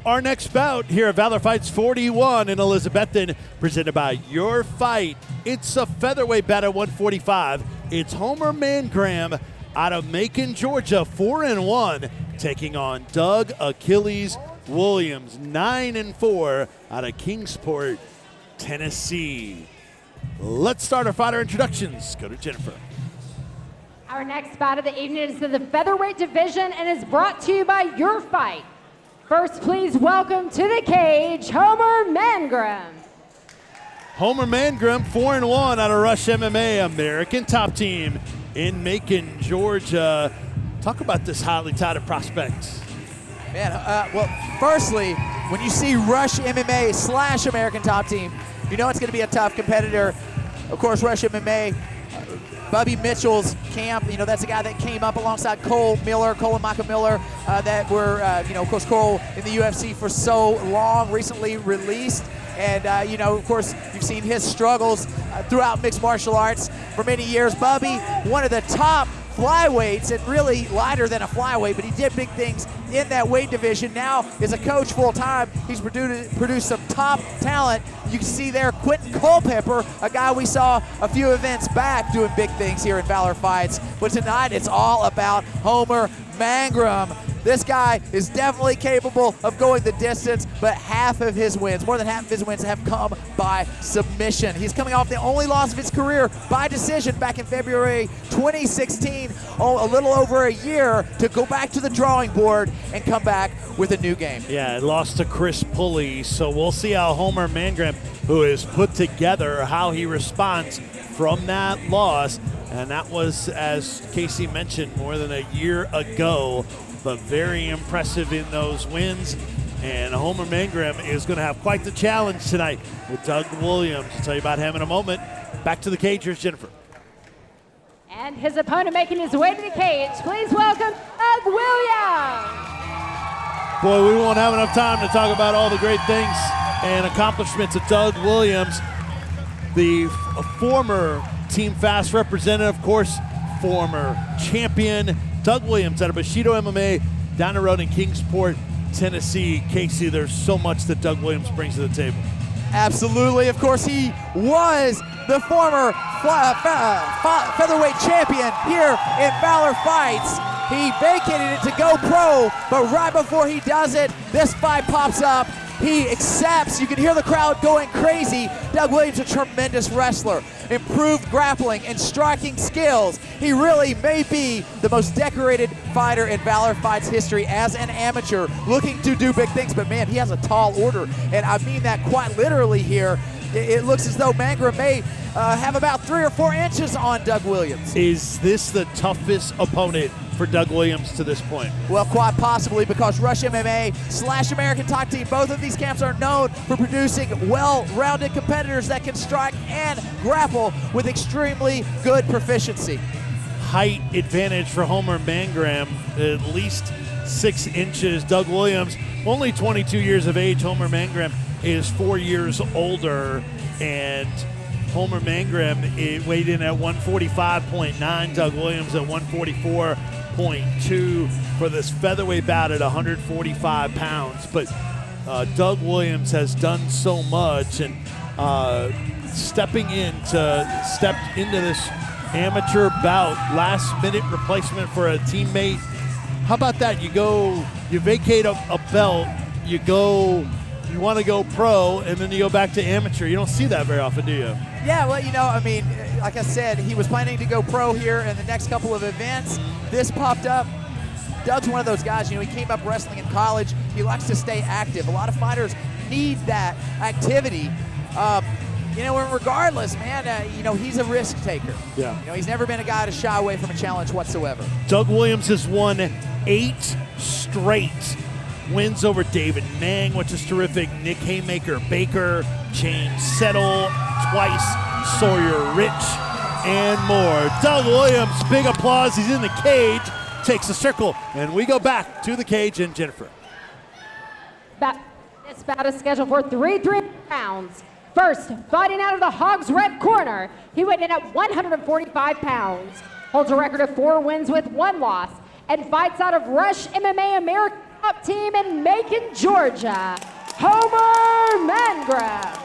Our next bout here at Valor Fights 41 in Elizabethton, presented by Your Fight. It's a featherweight bout at 145. It's Homer Mangram out of Macon, Georgia, 4-1, taking on Doug Achilles Williams, 9-4, out of Kingsport, Tennessee. Let's start our fighter introductions. Go to Jennifer. Our next bout of the evening is in the featherweight division and is brought to you by Your Fight. First, please welcome to the cage, Homer Mangram. Homer Mangram, 4-1 out of Rush MMA, American top team in Macon, Georgia. Talk about this highly touted prospect. Man, well, firstly, when you see Rush MMA / American top team, you know it's going to be a tough competitor. Of course, Rush MMA, Bubby Mitchell's camp, you know, that's a guy that came up alongside Cole and Micah Miller, that were, of course, Cole in the UFC for so long, recently released. And, of course, you've seen his struggles throughout mixed martial arts for many years. Bubby, one of the top flyweights, and really lighter than a flyweight, but he did big things in that weight division. Now is a coach full-time. He's produced some top talent. You can see there Quentin Culpepper, a guy we saw a few events back doing big things here in Valor Fights. But tonight it's all about Homer Mangram. This guy is definitely capable of going the distance, but more than half of his wins have come by submission. He's coming off the only loss of his career by decision back in February 2016, a little over a year to go back to the drawing board and come back with a new game. Yeah, lost to Chris Pulley, so we'll see how Homer Mangram, who is put together, how he responds from that loss. And that was, as Casey mentioned, more than a year ago, but very impressive in those wins. And Homer Mangram is going to have quite the challenge tonight with Doug Williams. I'll tell you about him in a moment. Back to the cage, here's Jennifer. And his opponent making his way to the cage, please welcome Doug Williams. Boy, we won't have enough time to talk about all the great things and accomplishments of Doug Williams, the former Team Fast representative, of course, former champion. Doug Williams out of Bushido MMA down the road in Kingsport, Tennessee. Casey, there's so much that Doug Williams brings to the table. Absolutely. Of course, he was the former featherweight champion here in Valor Fights. He vacated it to go pro, but right before he does it, this fight pops up. He accepts. You can hear the crowd going crazy. Doug Williams, a tremendous wrestler. Improved grappling and striking skills. He really may be the most decorated fighter in Valor Fights history as an amateur, looking to do big things. But man, he has a tall order, and I mean that quite literally here. It looks as though Mangram may have about 3 or 4 inches on Doug Williams. Is this the toughest opponent for Doug Williams to this point? Well, quite possibly, because Rush MMA / American Top Team, both of these camps are known for producing well-rounded competitors that can strike and grapple with extremely good proficiency. Height advantage for Homer Mangram, at least 6 inches. Doug Williams, only 22 years of age. Homer Mangram is 4 years older, and Homer Mangram weighed in at 145.9. Doug Williams at 144.2 for this featherweight bout at 145 pounds. But Doug Williams has done so much, and stepped into this amateur bout, last-minute replacement for a teammate. How about that? You vacate a belt, you want to go pro, and then you go back to amateur. You don't see that very often, do you? Yeah, well, like I said, he was planning to go pro here in the next couple of events. This popped up. Doug's one of those guys, he came up wrestling in college. He likes to stay active. A lot of fighters need that activity. Regardless, man, he's a risk taker. Yeah. He's never been a guy to shy away from a challenge whatsoever. Doug Williams has won 8 straight wins over David Mang, which is terrific. Nick Haymaker Baker, James Settle twice, Sawyer Rich, and more. Doug Williams, big applause. He's in the cage, takes a circle, and we go back to the cage and Jennifer. This bout is scheduled for 3 rounds. First, fighting out of the Hogs red corner, he weighed in at 145 pounds, holds a record of 4 wins with 1 loss, and fights out of Rush MMA American Top team in Macon, Georgia, Homer Mangram.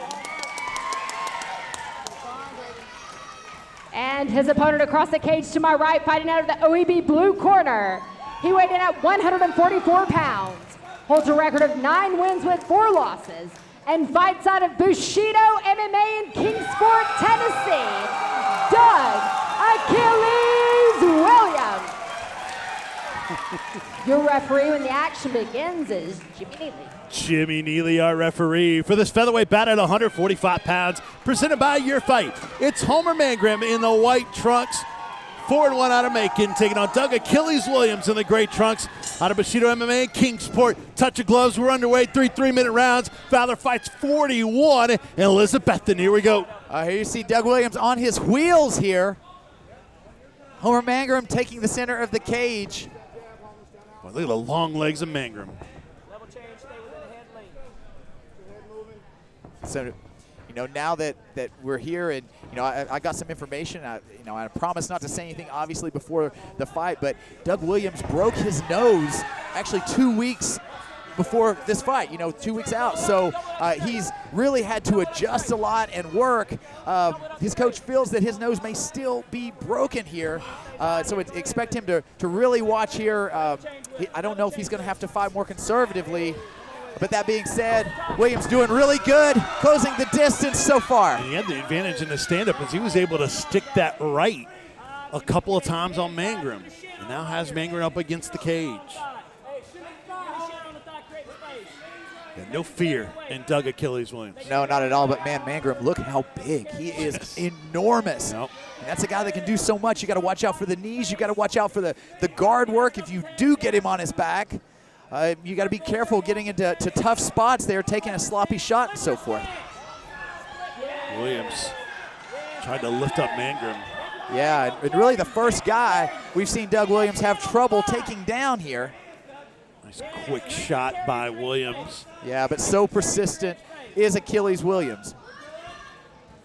And his opponent across the cage to my right, fighting out of the OEB blue corner. He weighed in at 144 pounds, holds a record of 9 wins with 4 losses, and fights out of Bushido MMA in Kingsport, Tennessee, Doug Achilles Williams. Your referee when the action begins is Jimmy Neely. Jimmy Neely, our referee, for this featherweight bout at 145 pounds, presented by Your Fight. It's Homer Mangram in the white trunks, 4-1 out of Macon, taking on Doug Achilles Williams in the gray trunks out of Bushido MMA, Kingsport. Touch of gloves, we're underway, 3 3-minute rounds. Valor fights 41, and Elizabethan, here we go. Here you see Doug Williams on his wheels here. Homer Mangram taking the center of the cage. Well, look at the long legs of Mangram. So, now that we're here, and I got some information. I promised not to say anything, obviously, before the fight. But Doug Williams broke his nose actually 2 weeks before this fight. 2 weeks out. So he's really had to adjust a lot and work. His coach feels that his nose may still be broken here. So expect him to really watch here. I don't know if he's going to have to fight more conservatively. But that being said, Williams doing really good, closing the distance so far. And he had the advantage in the stand-up as he was able to stick that right a couple of times on Mangram. And now has Mangram up against the cage. And no fear in Doug Achilles Williams. No, not at all. But, man, Mangram, look how big. He is enormous. Nope. And that's a guy that can do so much. You got to watch out for the knees. You got to watch out for the guard work if you do get him on his back. You got to be careful getting into tough spots there, taking a sloppy shot and so forth. Williams tried to lift up Mangram. Yeah, and really the first guy we've seen Doug Williams have trouble taking down here. Nice quick shot by Williams. Yeah, but so persistent is Achilles Williams.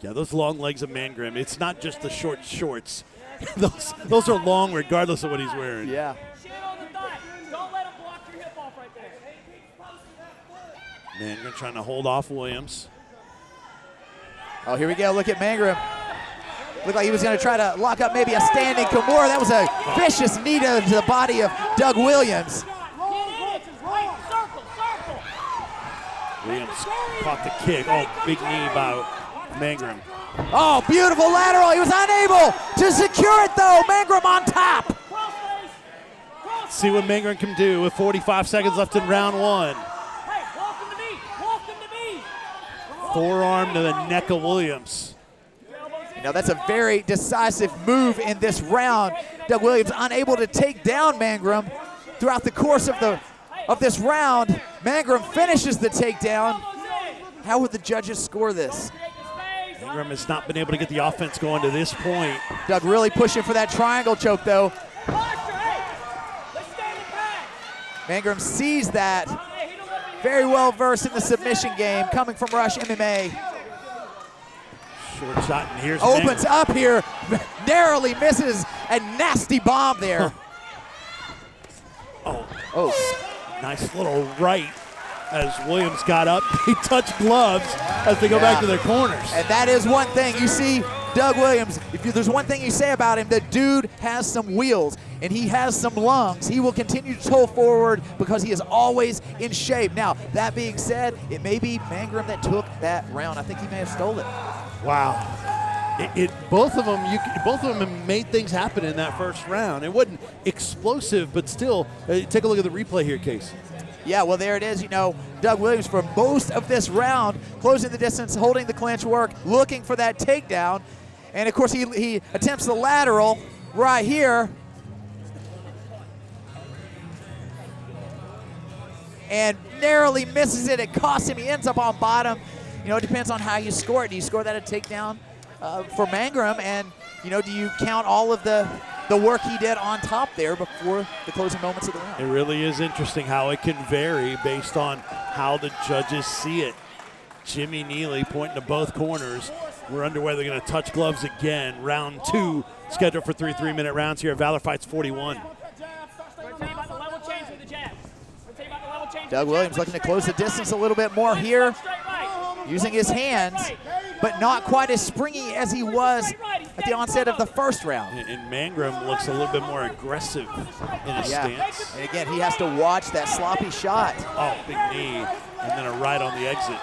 Yeah, those long legs of Mangram, it's not just the short shorts. those are long regardless of what he's wearing. Yeah. Mangram trying to hold off Williams. Oh, here we go. Look at Mangram. Looked like he was going to try to lock up maybe a standing Kimura. That was a vicious knee to the body of Doug Williams. Williams caught the kick. Oh, big knee by Mangram. Oh, beautiful lateral. He was unable to secure it, though. Mangram on top. See what Mangram can do with 45 seconds left in round 1. Forearm to the neck of Williams. That's a very decisive move in this round. Doug Williams unable to take down Mangram throughout the course of this round. Mangram finishes the takedown. How would the judges score this? Mangram has not been able to get the offense going to this point. Doug really pushing for that triangle choke, though. Mangram sees that. Very well versed in the submission game, coming from Rush MMA. Short shot, and here's Opens Mangram. up here, narrowly misses a nasty bomb there. Oh, nice little right as Williams got up. He touched gloves as they go back to their corners. And that is one thing. You see Doug Williams, there's one thing you say about him, the dude has some wheels and he has some lungs. He will continue to toll forward because he is always in shape. Now, that being said, it may be Mangram that took that round. I think he may have stolen it. Wow. Both of them have made things happen in that first round. It wasn't explosive, but still, take a look at the replay here, Case. Yeah, well, there it is. Doug Williams for most of this round, closing the distance, holding the clinch work, looking for that takedown. And, of course, he attempts the lateral right here. And narrowly misses it. It costs him. He ends up on bottom. It depends on how you score it. Do you score that a takedown for Mangram? And, do you count all of the work he did on top there before the closing moments of the round? It really is interesting how it can vary based on how the judges see it. Jimmy Neely pointing to both corners. We're underway. They're going to touch gloves again. Round 2 scheduled for 3 3-minute rounds here at Valor Fights 41. Doug Williams looking to close the distance a little bit more here, using his hands, but not quite as springy as he was at the onset of the first round. And Mangram looks a little bit more aggressive in his stance. And again, he has to watch that sloppy shot. Oh, big knee, and then a right on the exit.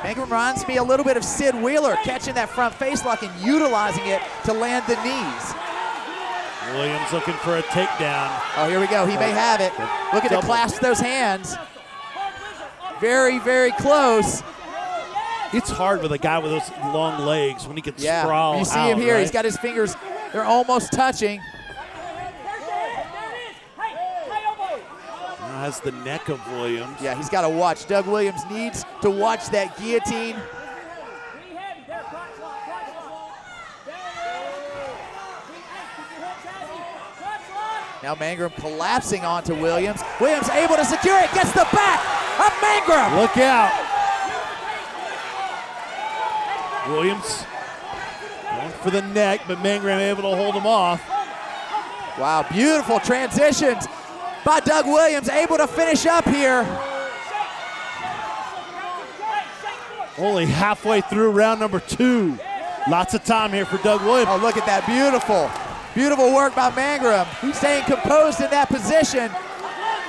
Mangram reminds me a little bit of Sid Wheeler, catching that front face lock and utilizing it to land the knees. Williams looking for a takedown. Oh, here we go. He may have it. Looking to clasp those hands. Very, very close. It's hard with a guy with those long legs when he can sprawl out. You see him here. Right? He's got his fingers. They're almost touching. Has the neck of Williams. Yeah, he's got to watch. Doug Williams needs to watch that guillotine. Now Mangram collapsing onto Williams. Williams able to secure it, gets the back of Mangram. Look out. Williams going for the neck, but Mangram able to hold him off. Wow, beautiful transitions by Doug Williams, able to finish up here. Only halfway through round number 2. Lots of time here for Doug Williams. Oh, look at that, beautiful. Beautiful work by Mangram. He's staying composed in that position.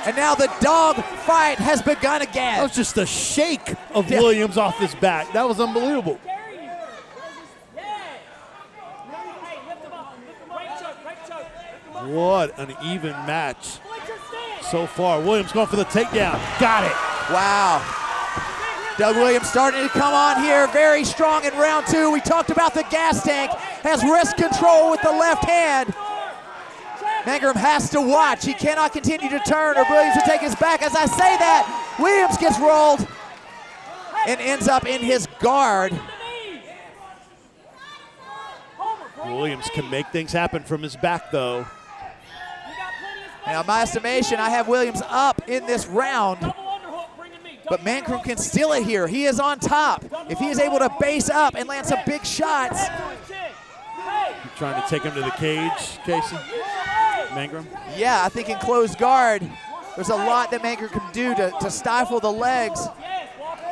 And now the dog fight has begun again. That was just a shake of Williams off his back. That was unbelievable. What an even match so far. Williams going for the takedown. Got it. Wow. Doug Williams starting to come on here very strong in round 2. We talked about the gas tank. Has wrist control with the left hand. Mangram has to watch. He cannot continue to turn or Williams will take his back. As I say that, Williams gets rolled and ends up in his guard. Williams can make things happen from his back, though. Now, in my estimation, I have Williams up in this round, but Mangram can steal it here. He is on top. If he is able to base up and land some big shots. You're trying to take him to the cage, Casey? Mangram? Yeah, I think in closed guard, there's a lot that Mangram can do to stifle the legs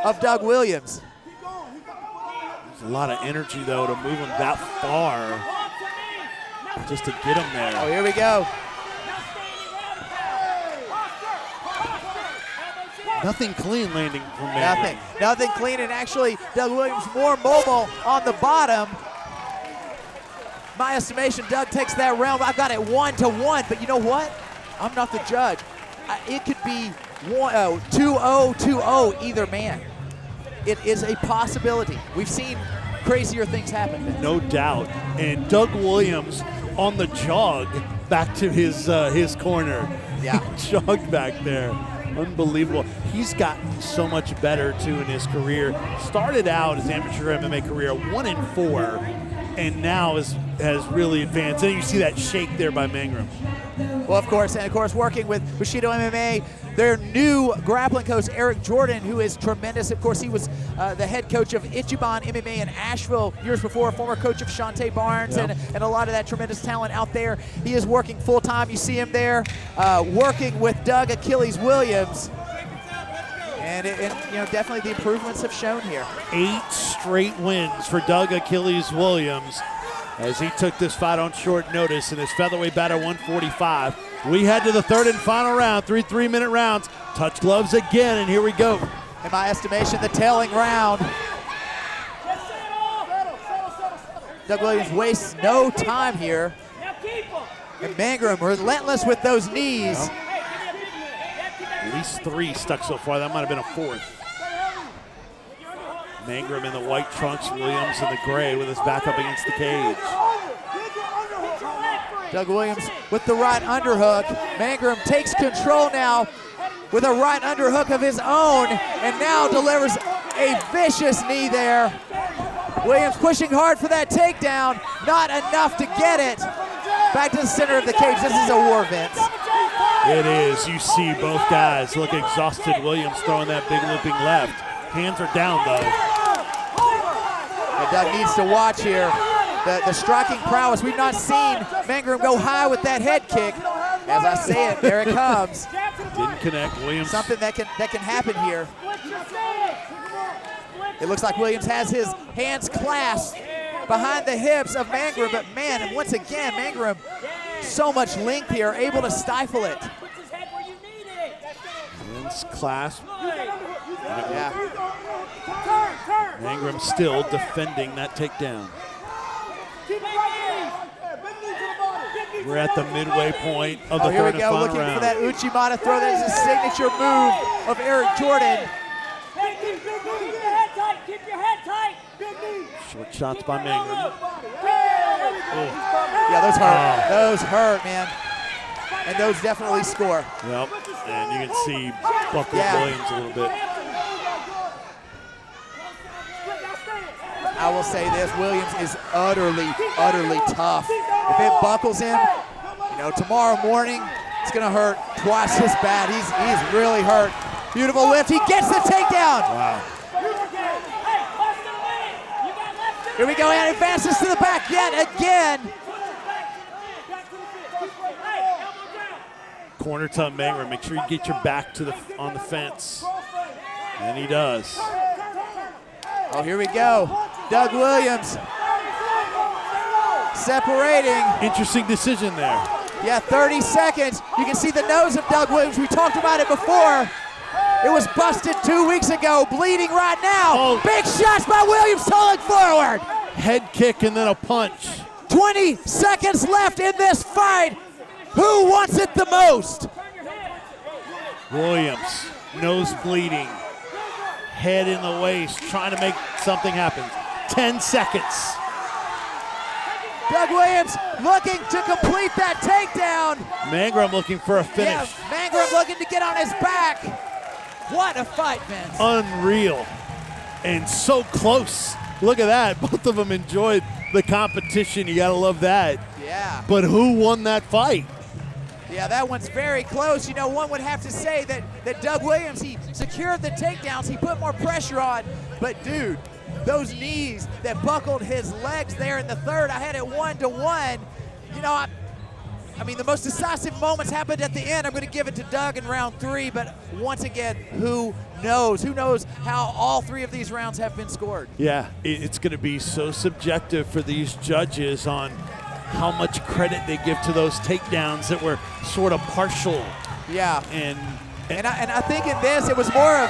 of Doug Williams. There's a lot of energy, though, to move him that far just to get him there. Oh, here we go. Nothing clean landing from Mangram. Nothing clean, and actually Doug Williams more mobile on the bottom. My estimation, Doug takes that round. I've got it 1-1, but you know what? I'm not the judge. It could be 2-0, 2-0 either man. It is a possibility. We've seen crazier things happen. No doubt. And Doug Williams on the jog back to his corner. Yeah. Jogged back there. Unbelievable. He's gotten so much better, too, in his career. Started out his amateur MMA career 1-4, and now has really advanced. And you see that shake there by Mangram. Well, of course, working with Bushido MMA, their new grappling coach, Eric Jordan, who is tremendous. Of course, he was the head coach of Ichiban MMA in Asheville years before, former coach of Shantae Barnes, and a lot of that tremendous talent out there. He is working full-time. You see him there working with Doug Achilles Williams. And definitely the improvements have shown here. 8 straight wins for Doug Achilles Williams as he took this fight on short notice in his featherweight battle 145. We head to the third and final round, 3 3-minute rounds. Touch gloves again, and here we go. In my estimation, the tailing round. Doug Williams wastes no time here. And Mangram relentless with those knees. At least 3 stuck so far. That might have been a 4th. Mangram in the white trunks, Williams in the gray with his back up against the cage. Doug Williams with the right underhook. Mangram takes control now with a right underhook of his own and now delivers a vicious knee there. Williams pushing hard for that takedown. Not enough to get it. Back to the center of the cage. This is a war, Vince. It is. You see both guys look exhausted. Williams throwing that big looping left. Hands are down, though. And Doug needs to watch here. The striking prowess. We've not seen Mangram go high with that head kick. As I say it, there it comes. Didn't connect. Williams. Something that can happen here. It looks like Williams has his hands clasped behind the hips of Mangram, but man, and once again, Mangram, so much length here, able to stifle it. Hands clasped. Yeah. Mangram still defending that takedown. We're at the midway point of the here we third and go, final looking round. for that Uchimata throw. That is a signature move of Eric Jordan. Keep your head tight. Short shots by Mangram. Yeah, those hurt. Those hurt, man. And those definitely score. Yep, and you can see buckled Williams a little bit. I will say this, Williams is utterly tough. If it buckles him, tomorrow morning, it's gonna hurt twice as bad. He's really hurt. Beautiful lift, he gets the takedown. Wow. Here we go, and advances to the back yet again. Corner to Mangram, make sure you get your back to on the fence. And he does. Oh, here we go. Doug Williams separating. Interesting decision there. Yeah, 30 seconds. You can see the nose of Doug Williams. We talked about it before. It was busted 2 weeks ago, bleeding right now. Oh. Big shots by Williams, falling forward. Head kick and then a punch. 20 seconds left in this fight. Who wants it the most? Williams, nose bleeding. Head in the waist, trying to make something happen. 10 seconds. Doug Williams looking to complete that takedown. Mangram looking for a finish. Yeah, Mangram looking to get on his back. What a fight, Vince. Unreal. And so close. Look at that. Both of them enjoyed the competition. You got to love that. Yeah. But who won that fight? Yeah, that one's very close. One would have to say that Doug Williams, he secured the takedowns, he put more pressure on, but dude, those knees that buckled his legs there in the third, I had it 1-1. I mean, the most decisive moments happened at the end. I'm going to give it to Doug in round 3, but once again, who knows? Who knows how all 3 of these rounds have been scored? Yeah, it's going to be so subjective for these judges on how much credit they give to those takedowns that were sort of partial. Yeah. And I think in this, it was more of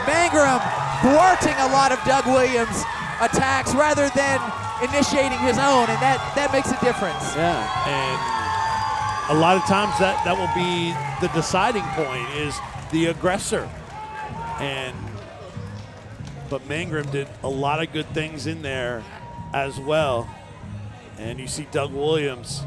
Mangram thwarting a lot of Doug Williams' attacks rather than initiating his own, and that makes a difference. Yeah, and a lot of times that will be the deciding point, is the aggressor. But Mangram did a lot of good things in there as well. And you see Doug Williams,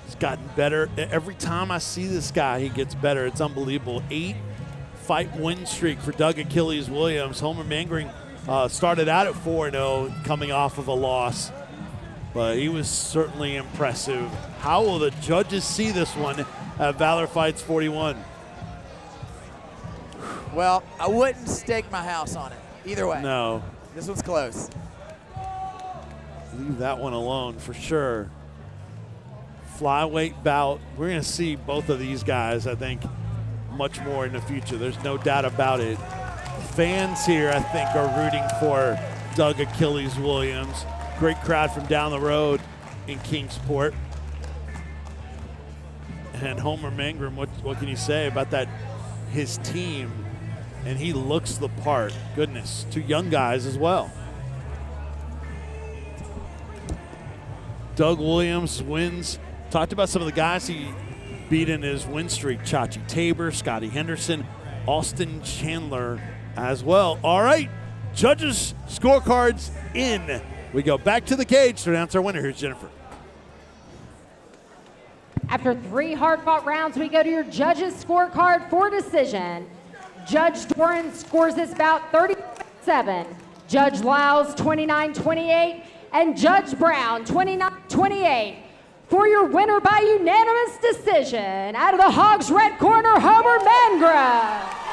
he's gotten better. Every time I see this guy, he gets better. It's unbelievable. 8-fight win streak for Doug Achilles Williams. Homer Mangram started out at 4-0, coming off of a loss. But he was certainly impressive. How will the judges see this one at Valor Fights 41? Well, I wouldn't stake my house on it. Either way. No. This one's close. Leave that one alone for sure. Flyweight bout. We're going to see both of these guys, I think, much more in the future. There's no doubt about it. Fans here, I think, are rooting for Doug Achilles Williams. Great crowd from down the road in Kingsport. And Homer Mangram, what can you say about that? His team, and he looks the part. Goodness, 2 young guys as well. Doug Williams wins. Talked about some of the guys he beat in his win streak. Chachi Tabor, Scotty Henderson, Austin Chandler as well. All right, judges' scorecards in. We go back to the cage to announce our winner. Here's Jennifer. After 3 hard-fought rounds, we go to your judges' scorecard for decision. Judge Doran scores this bout 37. Judge Lyles 29-28. And Judge Brown 29-28. For your winner by unanimous decision, out of the Hogs red corner, Homer Mangram.